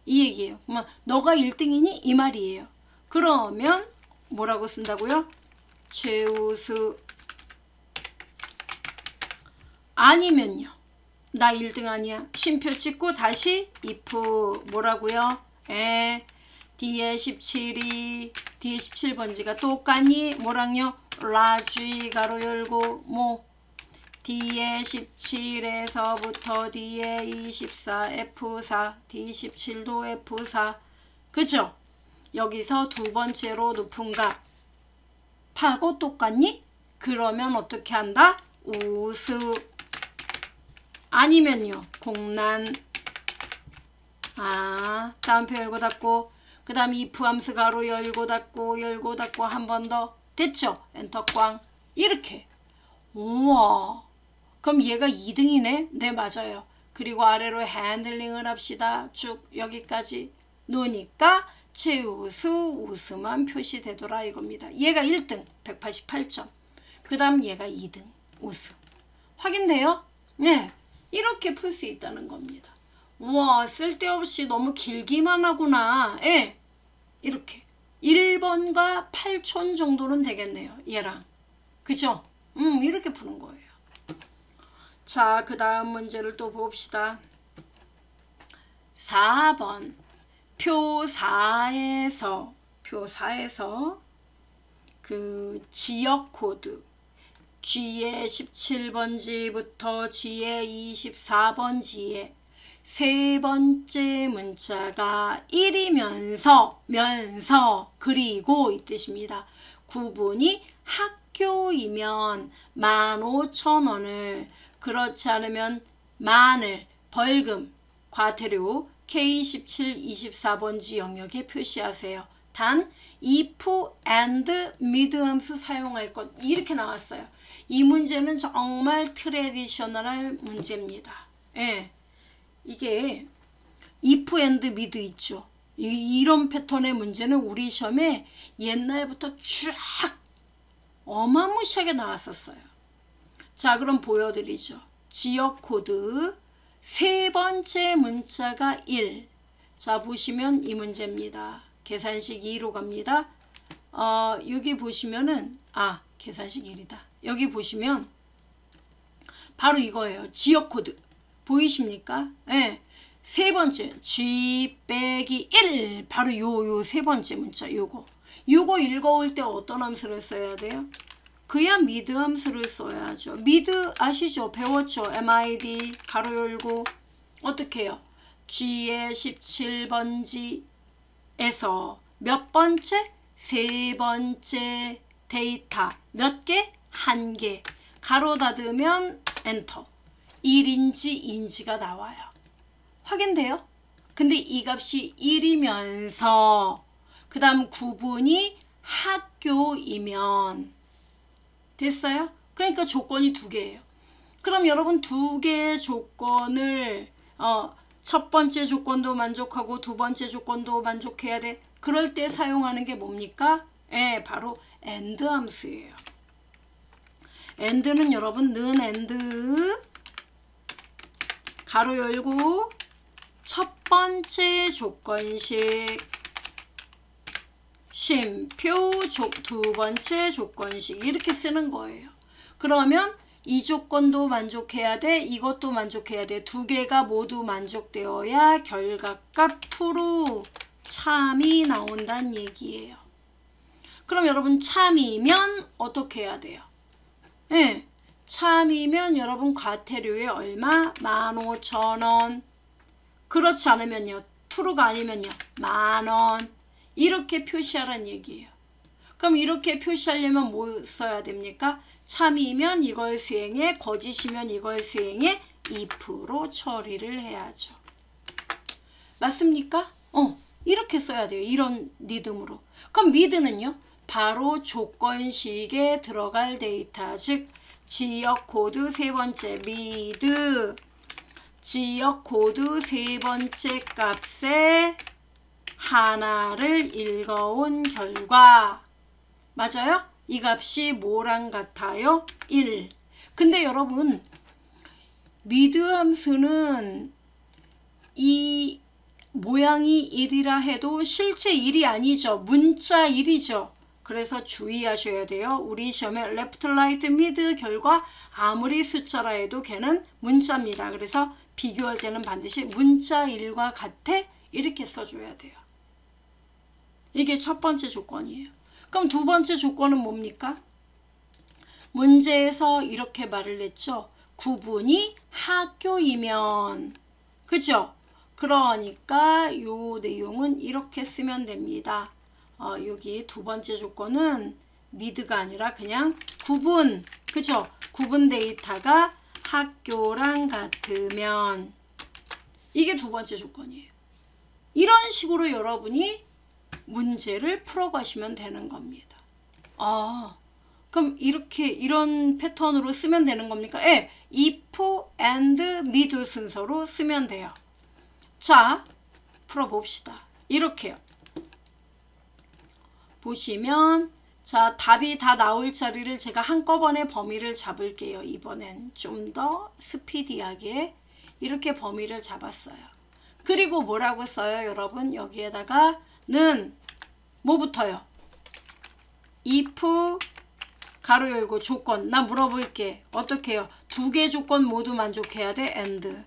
이 얘기예요. 그러면 너가 1등이니? 이 말이에요. 그러면 뭐라고 쓴다고요? 최우수. 아니면요. 나 1등 아니야. 쉼표 찍고 다시 if 뭐라고요? D의 17이 D의 17번지가 똑같니? 뭐랑요? 라지 가로 열고 뭐 D의 17에서부터 D의 24 F4 D17도 F4 그죠? 여기서 두 번째로 높은 값하고 똑같니? 그러면 어떻게 한다? 우수. 아니면요. 공란. 다음 표 열고 닫고 그 다음 if 함수 가로 열고 닫고 한 번 더. 됐죠? 엔터 꽝. 이렇게. 우와. 그럼 얘가 2등이네? 네, 맞아요. 그리고 아래로 핸들링을 합시다. 쭉 여기까지 놓으니까 최우수, 우수만 표시되더라 이겁니다. 얘가 1등 188점. 그 다음 얘가 2등 우수. 확인돼요? 네. 이렇게 풀 수 있다는 겁니다. 와, 쓸데없이 너무 길기만 하구나. 예. 이렇게. 1번과 8촌 정도는 되겠네요. 얘랑. 그죠? 이렇게 푸는 거예요. 자, 그 다음 문제를 또 봅시다. 4번. 표 4에서 그 지역 코드 G의 17번지부터 G의 24번지에 세 번째 문자가 1이면서 그리고 이 뜻입니다. 구분이 학교이면 15,000원을 그렇지 않으면 만을 벌금 과태료 K17 24번지 영역에 표시하세요. 단 if and mid 함수 사용할 것 이렇게 나왔어요. 이 문제는 정말 트레디셔널한 문제입니다. 예. 이게 if and mid 있죠. 이런 패턴의 문제는 우리 시험에 옛날부터 쫙 어마무시하게 나왔었어요. 자, 그럼 보여드리죠. 지역 코드 세 번째 문자가 1. 자, 보시면 이 문제입니다. 계산식 2로 갑니다. 여기 보시면은 계산식 1이다. 여기 보시면 바로 이거예요. 지역 코드 보이십니까? 네. 세 번째 G 빼기 1 바로 요 세 번째 문자 요거 읽어올 때 어떤 함수를 써야 돼요? 그냥 미드 함수를 써야죠. 미드 아시죠? 배웠죠? MID 가로 열고 어떻게 해요? G의 17번지에서 몇 번째? 세 번째 데이터 몇 개? 한 개. 가로 닫으면 엔터. 1인지 2인지가 나와요. 확인돼요? 근데 이 값이 1이면서 그 다음 구분이 학교이면 됐어요? 그러니까 조건이 두 개예요. 그럼 여러분 두 개의 조건을 첫 번째 조건도 만족하고 두 번째 조건도 만족해야 돼. 그럴 때 사용하는 게 뭡니까? 바로 AND 함수예요. AND는 여러분 는 AND 가로 열고 첫 번째 조건식 쉼표 두 번째 조건식 이렇게 쓰는 거예요. 그러면 이 조건도 만족해야 돼. 이것도 만족해야 돼. 두 개가 모두 만족되어야 결과값 true 참이 나온다는 얘기예요. 그럼 여러분 참이면 어떻게 해야 돼요? 예, 참이면 여러분 과태료에 얼마? 15,000원. 그렇지 않으면요. true가 아니면요. 10,000원. 이렇게 표시하라는 얘기예요. 그럼 이렇게 표시하려면 뭐 써야 됩니까? 참이면 이걸 수행해, 거짓이면 이걸 수행해, if로 처리를 해야죠. 맞습니까? 이렇게 써야 돼요. 이런 리듬으로. 그럼 미드는요? 바로 조건식에 들어갈 데이터, 즉 지역 코드 세 번째 미드, 지역 코드 세 번째 값에 하나를 읽어온 결과. 맞아요? 이 값이 뭐랑 같아요? 1. 근데 여러분 미드 함수는 이 모양이 1이라 해도 실제 1이 아니죠. 문자 1이죠. 그래서 주의하셔야 돼요. 우리 시험에 left, right, mid 결과 아무리 숫자라 해도 걔는 문자입니다. 그래서 비교할 때는 반드시 문자 1과 같아 이렇게 써줘야 돼요. 이게 첫 번째 조건이에요. 그럼 두 번째 조건은 뭡니까? 문제에서 이렇게 말을 했죠. 구분이 학교이면. 그죠? 그러니까 요 내용은 이렇게 쓰면 됩니다. 여기 두 번째 조건은 미드가 아니라 그냥 구분. 그죠? 구분 데이터가 학교랑 같으면. 이게 두 번째 조건이에요. 이런 식으로 여러분이 문제를 풀어가시면 되는 겁니다. 그럼 이렇게 이런 패턴으로 쓰면 되는 겁니까? 예, if and mid 순서로 쓰면 돼요. 자, 풀어봅시다. 이렇게요. 보시면 자, 답이 다 나올 자리를 제가 한꺼번에 범위를 잡을게요. 이번엔 좀 더 스피디하게 이렇게 범위를 잡았어요. 그리고 뭐라고 써요, 여러분? 여기에다가 는 뭐부터요? if 가로 열고 조건. 나 물어볼게. 어떻게 해요? 두 개 조건 모두 만족해야 돼. and.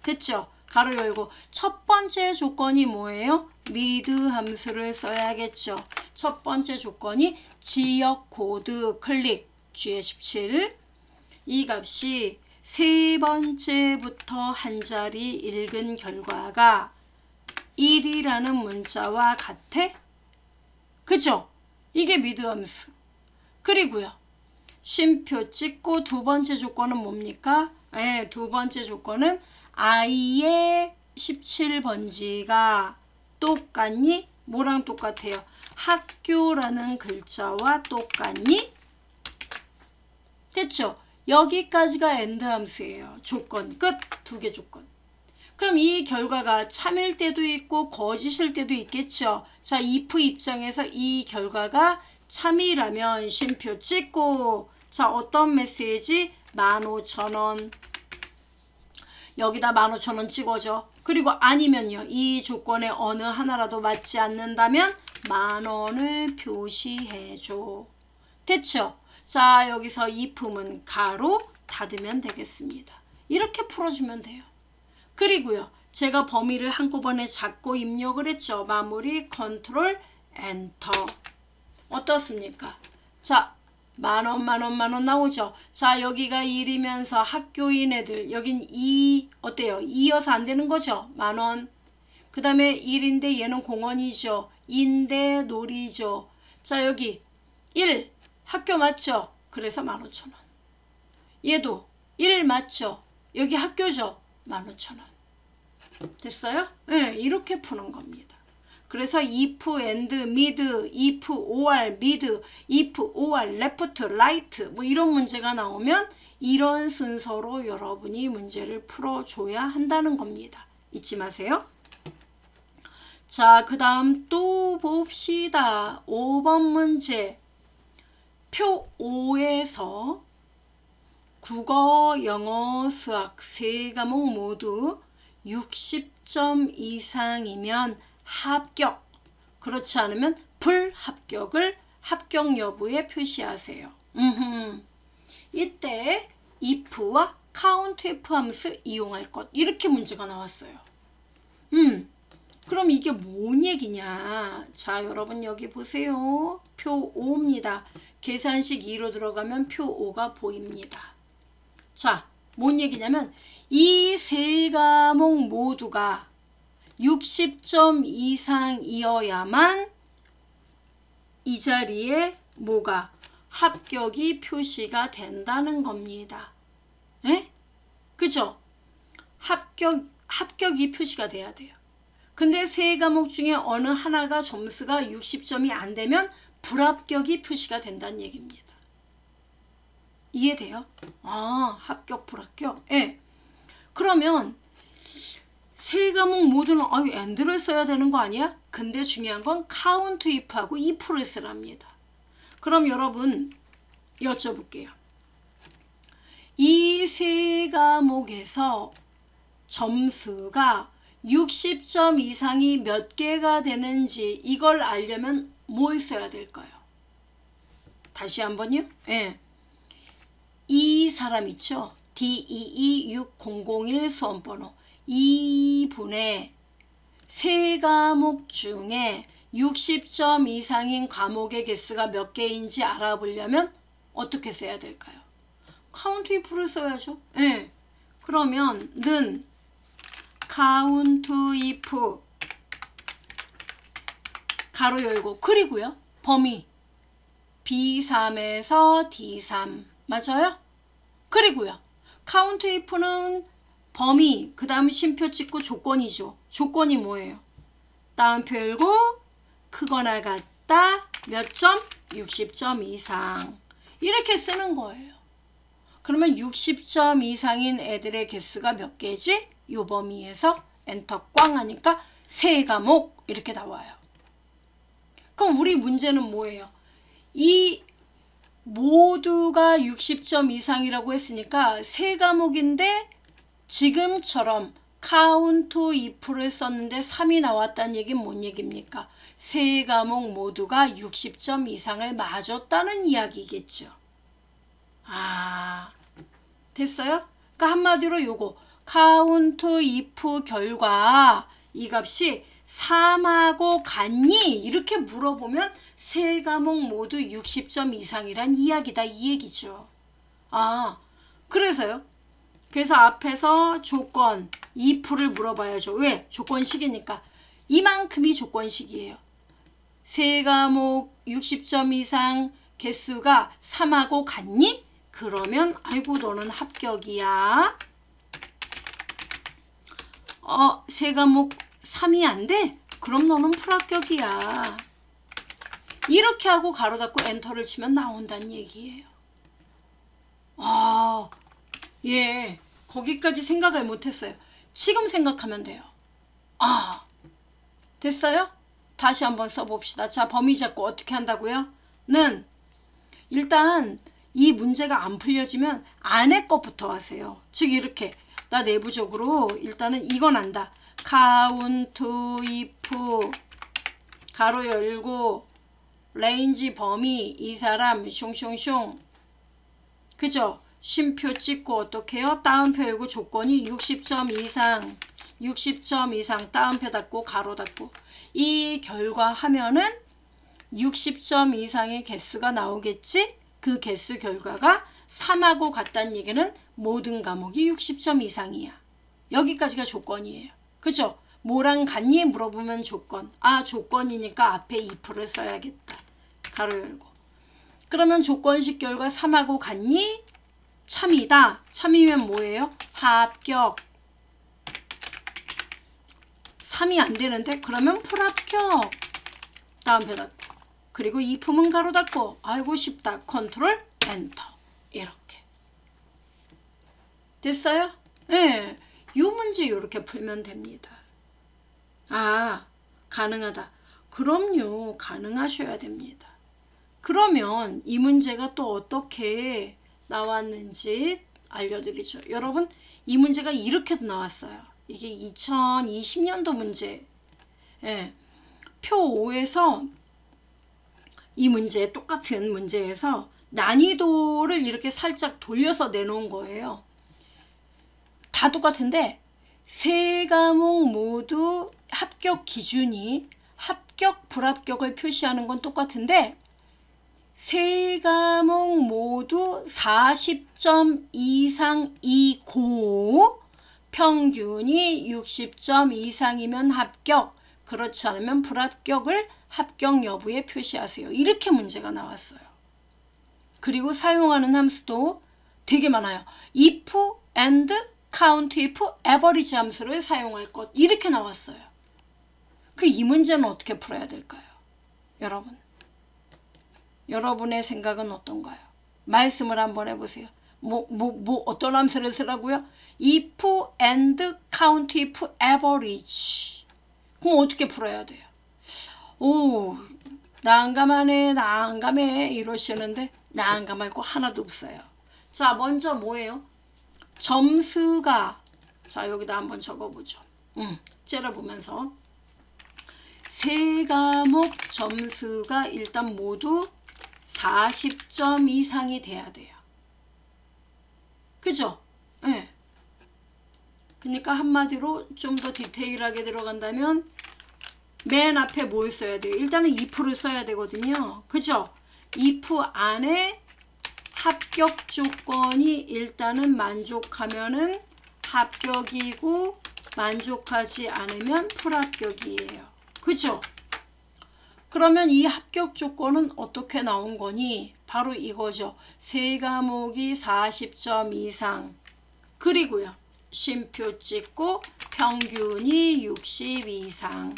됐죠? 가로 열고 첫 번째 조건이 뭐예요? mid 함수를 써야겠죠. 첫 번째 조건이 지역 코드 클릭 G17. 이 값이 세 번째부터 한 자리 읽은 결과가 1이라는 문자와 같아? 그죠? 이게 mid 함수. 그리고요. 쉼표 찍고 두 번째 조건은 뭡니까? 네, 두 번째 조건은 i의 17번지가 똑같니? 뭐랑 똑같아요? 학교라는 글자와 똑같니? 됐죠? 여기까지가 end 함수예요. 조건 끝. 두 개 조건. 그럼 이 결과가 참일 때도 있고 거짓일 때도 있겠죠. 자, if 입장에서 이 결과가 참이라면 쉼표 찍고 자, 어떤 메시지? 15,000원. 여기다 15,000원 찍어줘. 그리고 아니면요. 이 조건에 어느 하나라도 맞지 않는다면 10,000원을 표시해줘. 됐죠? 자, 여기서 if문 가로 닫으면 되겠습니다. 이렇게 풀어주면 돼요. 그리고요. 제가 범위를 한꺼번에 잡고 입력을 했죠. 마무리 컨트롤 엔터. 어떻습니까? 자, 만원 나오죠. 자, 여기가 1이면서 학교인 애들 여긴 2 어때요? 2여서 안 되는 거죠. 만원. 그 다음에 1인데 얘는 공원이죠. 인데 놀이죠. 자, 여기 1 학교 맞죠? 그래서 15,000원. 얘도 1 맞죠? 여기 학교죠? 15,000원. 됐어요? 네, 이렇게 푸는 겁니다. 그래서 if and mid, if or mid, if or left, right 뭐 이런 문제가 나오면 이런 순서로 여러분이 문제를 풀어줘야 한다는 겁니다. 잊지 마세요. 자, 그 다음 또 봅시다. 5번 문제. 표 5에서 국어, 영어, 수학 세 과목 모두 60점 이상이면 합격, 그렇지 않으면 불합격을 합격 여부에 표시하세요. 이때 if와 countF 함수 이용할 것. 이렇게 문제가 나왔어요. 그럼 이게 뭔 얘기냐? 자, 여러분 여기 보세요. 표 5입니다. 계산식 2로 들어가면 표 5가 보입니다. 자, 뭔 얘기냐면 이 세 과목 모두가 60점 이상이어야만 이 자리에 뭐가 합격이 표시가 된다는 겁니다. 에? 그죠? 합격이 표시가 돼야 돼요. 근데 세 과목 중에 어느 하나가 점수가 60점이 안 되면 불합격이 표시가 된다는 얘기입니다. 이해돼요? 아, 합격, 불합격. 예. 그러면 세 과목 모두는 and를 써야 되는 거 아니야? 근데 중요한 건 count if하고 if를 쓰랍니다. 그럼 여러분 여쭤볼게요. 이 세 과목에서 점수가 60점 이상이 몇 개가 되는지 이걸 알려면 뭘 써야 될까요? 다시 한번요. 예. 이 사람 있죠? DEE6001 수험번호. 이분의 세 과목 중에 60점 이상인 과목의 개수가 몇 개인지 알아보려면 어떻게 써야 될까요? count if를 써야죠. 예. 그러면 는 count if 가로 열고 그리고요. 범위 B3에서 D3 맞아요? 그리고요. count if는 범위 그 다음 쉼표 찍고 조건이죠. 조건이 뭐예요? 따옴표 열고 크거나 같다 몇 점? 60점 이상 이렇게 쓰는 거예요. 그러면 60점 이상인 애들의 개수가 몇 개지? 요 범위에서 엔터 꽝 하니까 세 과목 이렇게 나와요. 그럼 우리 문제는 뭐예요? 이 모두가 60점 이상이라고 했으니까 세 과목인데 지금처럼 count if를 썼는데 3이 나왔다는 얘기는 뭔 얘기입니까? 세 과목 모두가 60점 이상을 맞았다는 이야기겠죠. 아, 됐어요? 그러니까 한마디로 요거 count if 결과 이 값이 3하고 같니? 이렇게 물어보면 세 과목 모두 60점 이상이란 이야기다 이 얘기죠. 아, 그래서요. 그래서 앞에서 조건 if를 물어봐야죠. 왜? 조건식이니까. 이만큼이 조건식이에요. 세 과목 60점 이상 개수가 3하고 같니? 그러면 아이고 너는 합격이야. 세 과목 3이 안 돼? 그럼 너는 불합격이야. 이렇게 하고 가로 닫고 엔터를 치면 나온다는 얘기예요. 아, 예, 거기까지 생각을 못했어요. 지금 생각하면 돼요. 아, 됐어요? 다시 한번 써봅시다. 자, 범위 잡고 어떻게 한다고요? 는 일단 이 문제가 안 풀려지면 안에 것부터 하세요. 즉 이렇게 나 내부적으로 일단은 이건 안다. count if 가로 열고 레인지 범위 이 사람 숑숑숑 그죠? 쉼표 찍고 어떻게 해요? 따옴표 열고 조건이 60점 이상 따옴표 닫고 가로 닫고 이 결과 하면은 60점 이상의 개수가 나오겠지? 그 개수 결과가 3하고 같다는 얘기는 모든 과목이 60점 이상이야. 여기까지가 조건이에요. 그죠? 뭐랑 같니? 물어보면 조건. 아, 조건이니까 앞에 if를 써야겠다. 가로 열고. 그러면 조건식 결과 3하고 같니? 참이다. 참이면 뭐예요? 합격. 3이 안 되는데? 그러면 불합격. 다음 닫고. 그리고 if는 가로 닫고. 아이고 쉽다. 컨트롤 엔터. 이렇게. 됐어요? 네. 이 문제 이렇게 풀면 됩니다. 아, 가능하다. 그럼요. 가능하셔야 됩니다. 그러면 이 문제가 또 어떻게 나왔는지 알려드리죠. 여러분, 이 문제가 이렇게도 나왔어요. 이게 2020년도 문제. 예. 표 5에서 이 문제, 똑같은 문제에서 난이도를 이렇게 살짝 돌려서 내놓은 거예요. 다 똑같은데 세 과목 모두 합격 기준이 합격, 불합격을 표시하는 건 똑같은데 세 과목 모두 40점 이상이고 평균이 60점 이상이면 합격, 그렇지 않으면 불합격을 합격 여부에 표시하세요. 이렇게 문제가 나왔어요. 그리고 사용하는 함수도 되게 많아요. if and count if average 함수를 사용할 것, 이렇게 나왔어요. 이 문제는 어떻게 풀어야 될까요? 여러분, 여러분의 생각은 어떤가요? 말씀을 한번 해보세요. 어떤 함수를 쓰라고요? if and count if average. 그럼 어떻게 풀어야 돼요? 오, 난감하네, 난감해 이러시는데 난감할 거 하나도 없어요. 자, 먼저 뭐예요? 점수가, 자 여기다 한번 적어보죠. 째려보면서 세 과목 점수가 일단 모두 40점 이상이 돼야 돼요. 그죠? 네. 그러니까 한마디로 좀 더 디테일하게 들어간다면 맨 앞에 뭘 써야 돼요? 일단은 if를 써야 되거든요. 그죠? if 안에 합격 조건이 일단은 만족하면은 합격이고 만족하지 않으면 불합격이에요. 그죠? 그러면 이 합격 조건은 어떻게 나온 거니? 바로 이거죠. 세 과목이 40점 이상, 그리고요 쉼표 찍고 평균이 60 이상.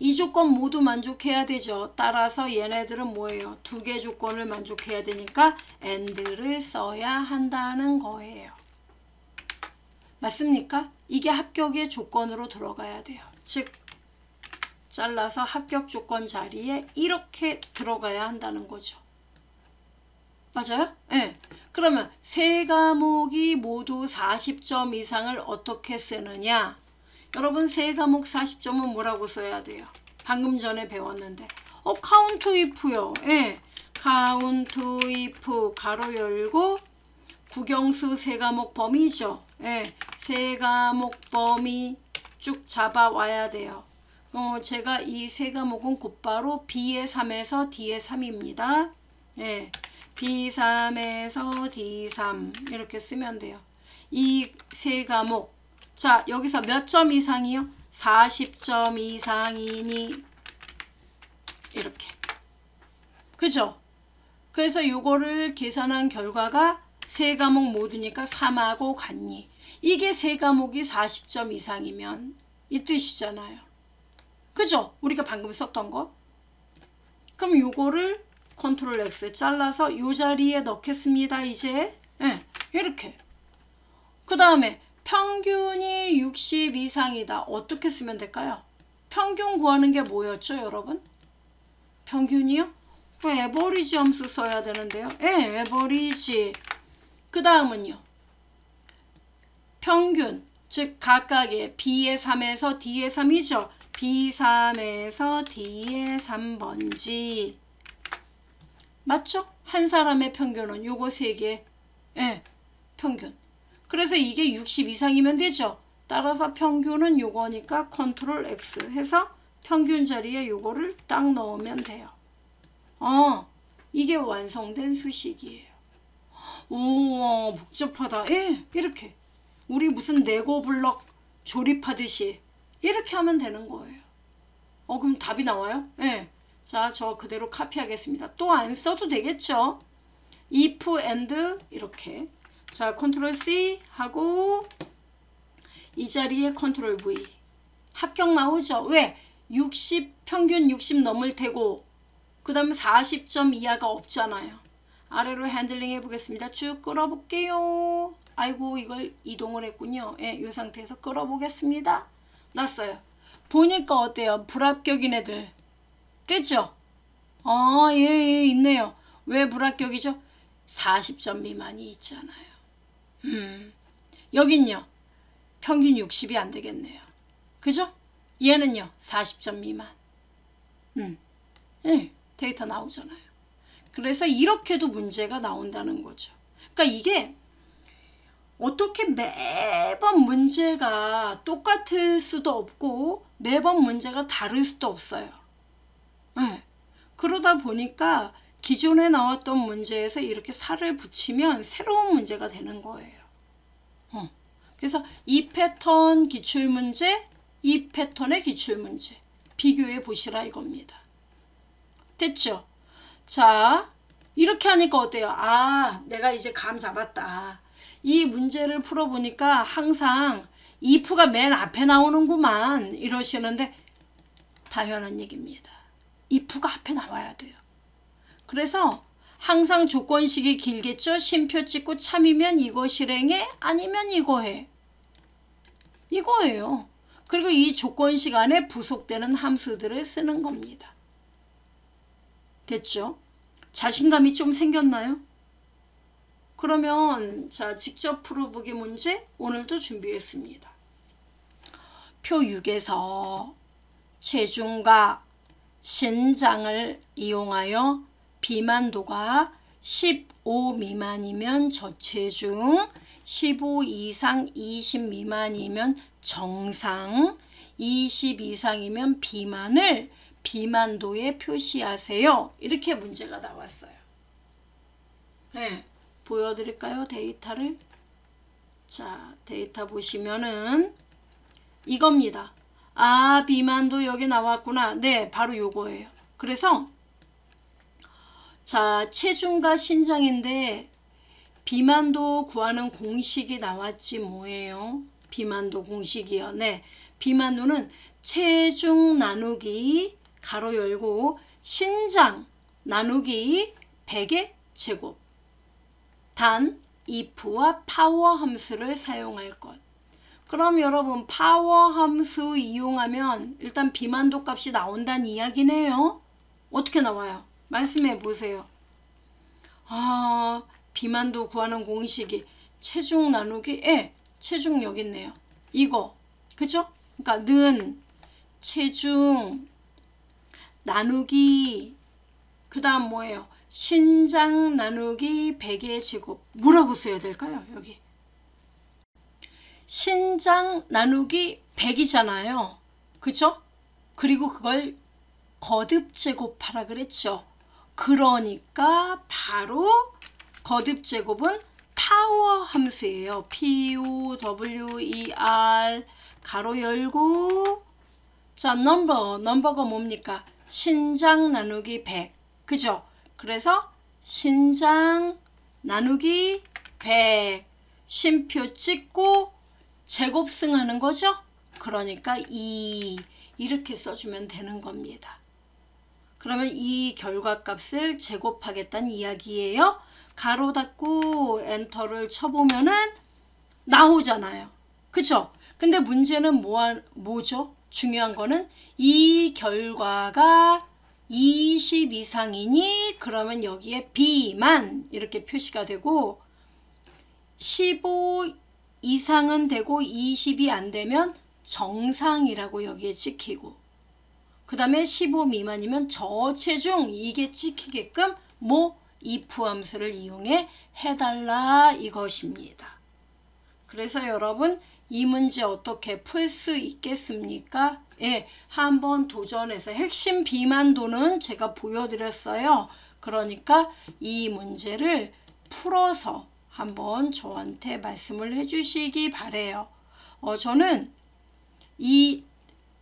이 조건 모두 만족해야 되죠. 따라서 얘네들은 뭐예요? 두 개 조건을 만족해야 되니까 and를 써야 한다는 거예요. 맞습니까? 이게 합격의 조건으로 들어가야 돼요. 즉 잘라서 합격 조건 자리에 이렇게 들어가야 한다는 거죠. 맞아요? 네. 그러면 세 과목이 모두 40점 이상을 어떻게 쓰느냐? 여러분 세 과목 40점은 뭐라고 써야 돼요? 방금 전에 배웠는데 count if요. 예. count if 가로 열고 국영수 세 과목 범위죠. 예. 세 과목 범위 쭉 잡아와야 돼요. 제가 이 세 과목은 곧바로 B의 3에서 D의 3입니다. 예. B3에서 D3 이렇게 쓰면 돼요. 이 세 과목, 자 여기서 몇 점 이상이요? 40점 이상이니 이렇게. 그죠? 그래서 요거를 계산한 결과가 세 과목 모두니까 3하고 같니? 이게 세 과목이 40점 이상이면 이 뜻이잖아요. 그죠? 우리가 방금 썼던 거. 그럼 요거를 컨트롤 X 잘라서 요 자리에 넣겠습니다. 이제 네, 이렇게. 그 다음에 평균이 60 이상이다. 어떻게 쓰면 될까요? 평균 구하는 게 뭐였죠, 여러분? 평균이요? 에버리지 함수 써야 되는데요. 예, 에버리지. 그 다음은요. 평균, 즉 각각의 B의 3에서 D의 3이죠. B3에서 D의 3번지. 맞죠? 한 사람의 평균은 요거 세 개. 예, 평균. 그래서 이게 60 이상이면 되죠. 따라서 평균은 요거니까 컨트롤 X 해서 평균 자리에 요거를 딱 넣으면 돼요. 이게 완성된 수식이에요. 우와, 복잡하다. 예, 이렇게. 우리 무슨 레고 블럭 조립하듯이 이렇게 하면 되는 거예요. 그럼 답이 나와요? 예. 자, 저 그대로 카피하겠습니다. 또 안 써도 되겠죠? if and 이렇게. 자, 컨트롤 C 하고 이 자리에 컨트롤 V. 합격 나오죠? 왜? 60, 평균 60 넘을 테고 그 다음에 40점 이하가 없잖아요. 아래로 핸들링 해보겠습니다. 쭉 끌어볼게요. 아이고, 이걸 이동을 했군요. 예, 이 상태에서 끌어보겠습니다. 났어요. 보니까 어때요? 불합격인 애들. 됐죠? 예, 있네요. 왜 불합격이죠? 40점 미만이 있잖아요. 여긴요. 평균 60이 안 되겠네요. 그죠? 얘는요. 40점 미만. 예, 데이터 나오잖아요. 그래서 이렇게도 문제가 나온다는 거죠. 그러니까 이게 어떻게 매번 문제가 똑같을 수도 없고 매번 문제가 다를 수도 없어요. 네. 그러다 보니까 기존에 나왔던 문제에서 이렇게 살을 붙이면 새로운 문제가 되는 거예요. 그래서 이 패턴 기출문제, 이 패턴의 기출문제 비교해 보시라 이겁니다. 됐죠? 자, 이렇게 하니까 어때요? 아, 내가 이제 감 잡았다. 이 문제를 풀어보니까 항상 if가 맨 앞에 나오는구만 이러시는데 당연한 얘기입니다. if가 앞에 나와야 돼요. 그래서 항상 조건식이 길겠죠? 쉼표 찍고 참이면 이거 실행해? 아니면 이거 해? 이거예요. 그리고 이 조건식 안에 부속되는 함수들을 쓰는 겁니다. 됐죠? 자신감이 좀 생겼나요? 그러면 자, 직접 풀어보기 문제 오늘도 준비했습니다. 표 6에서 체중과 신장을 이용하여 비만도가 15 미만이면 저체중, 15 이상 20 미만이면 정상, 20 이상이면 비만을 비만도에 표시하세요. 이렇게 문제가 나왔어요. 네, 보여드릴까요? 데이터를. 자, 데이터 보시면은 이겁니다. 아, 비만도 여기 나왔구나. 네, 바로 요거예요. 그래서 자, 체중과 신장인데 비만도 구하는 공식이 나왔지 뭐예요? 비만도 공식이요. 네, 비만도는 체중 나누기 가로 열고 신장 나누기 100의 제곱. 단 if와 파워 함수를 사용할 것. 그럼 여러분 파워 함수 이용하면 일단 비만도 값이 나온다는 이야기네요. 어떻게 나와요? 말씀해 보세요. 아, 비만도 구하는 공식이 체중 나누기 체중 여기 있네요. 이거 그죠? 그러니까 는 체중 나누기 그 다음 뭐예요? 신장 나누기 100의 제곱. 뭐라고 써야 될까요? 여기 신장 나누기 100이잖아요. 그죠? 그리고 그걸 거듭 제곱하라 그랬죠. 그러니까 바로 거듭 제곱은 파워 함수예요. POWER 가로 열고 자, 넘버가 뭡니까? 신장 나누기 100. 그죠? 그래서 신장 나누기 100 쉼표 찍고 제곱승하는 거죠? 그러니까 2 이렇게 써주면 되는 겁니다. 그러면 이 결과값을 제곱하겠다는 이야기예요. 가로 닫고 엔터를 쳐보면은 나오잖아요. 그쵸? 근데 문제는 뭐죠? 중요한 거는 이 결과가 20 이상이니 그러면 여기에 비만 이렇게 표시가 되고 15 이상은 되고 20이 안 되면 정상이라고 여기에 찍히고 그 다음에 15 미만이면 저체중 이게 찍히게끔 if 함수를 이용해 해달라 이것입니다. 그래서 여러분 이 문제 어떻게 풀 수 있겠습니까? 예, 한번 도전해서 핵심 비만도는 제가 보여드렸어요. 그러니까 이 문제를 풀어서 한번 저한테 말씀을 해주시기 바래요. 저는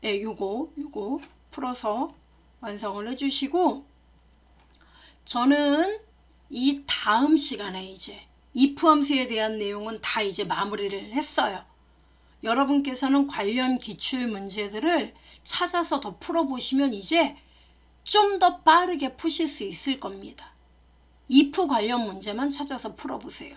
요거 풀어서 완성을 해주시고 저는 이 다음 시간에 이제 if 함수에 대한 내용은 다 이제 마무리를 했어요. 여러분께서는 관련 기출 문제들을 찾아서 더 풀어보시면 이제 좀 더 빠르게 푸실 수 있을 겁니다. if 관련 문제만 찾아서 풀어보세요.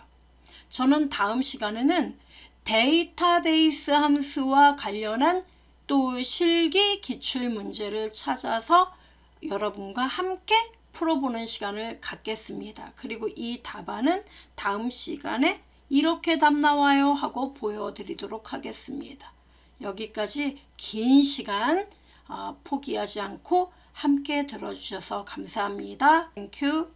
저는 다음 시간에는 데이터베이스 함수와 관련한 또 실기 기출 문제를 찾아서 여러분과 함께 풀어보는 시간을 갖겠습니다. 그리고 이 답안은 다음 시간에 이렇게 답 나와요 하고 보여드리도록 하겠습니다. 여기까지 긴 시간 포기하지 않고 함께 들어주셔서 감사합니다. 땡큐.